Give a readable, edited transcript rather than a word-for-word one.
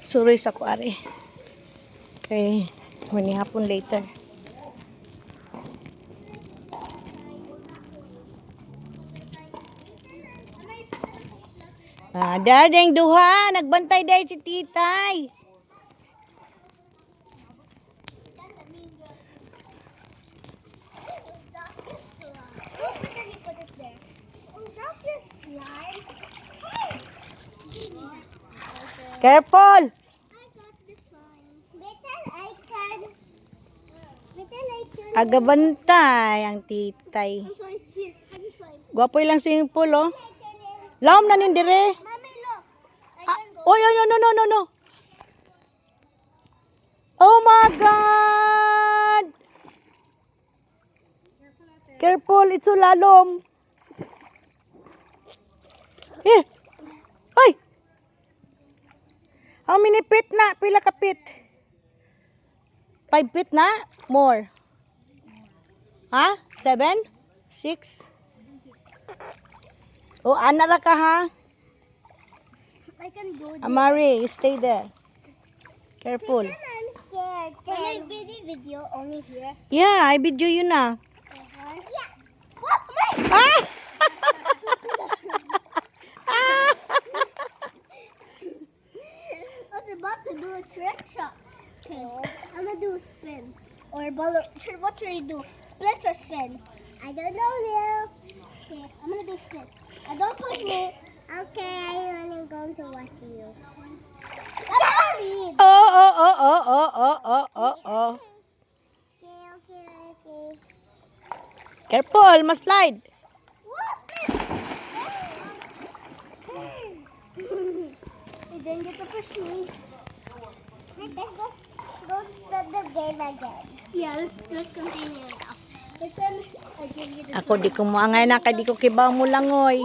Suroy sa kuari. Okay. Manihapon later. Dadeng duha. Nagbantay dahil si titay. Careful! Agabantay ang titay. Gwapoy lang swimming pool, oh. Laom na nindire. Oy, no. Oh my God! Careful, it's so lalom. Here. Oy! How many feet na? Pila ka feet? 5 feet na? More. Ha? 7? 6? Oh, anara ka ha? I can go there. Amari, you stay there. Careful. I'm scared. Can I video only here? Yeah, I video you na. Yeah. What? Ah! I was about to do a trick shot. Okay, I'm gonna do a spin. Or ball. What should I do? Split or spin? I don't know now. Okay, I'm gonna do split. Don't push me. Okay, I'm going to watch you. Oh. Okay. Careful, must slide. You didn't get to push me. Let's go to the game again. Yeah, let's continue now. But then I give you the Ako di ko mo angay na kay di ko kibaw mo langoy.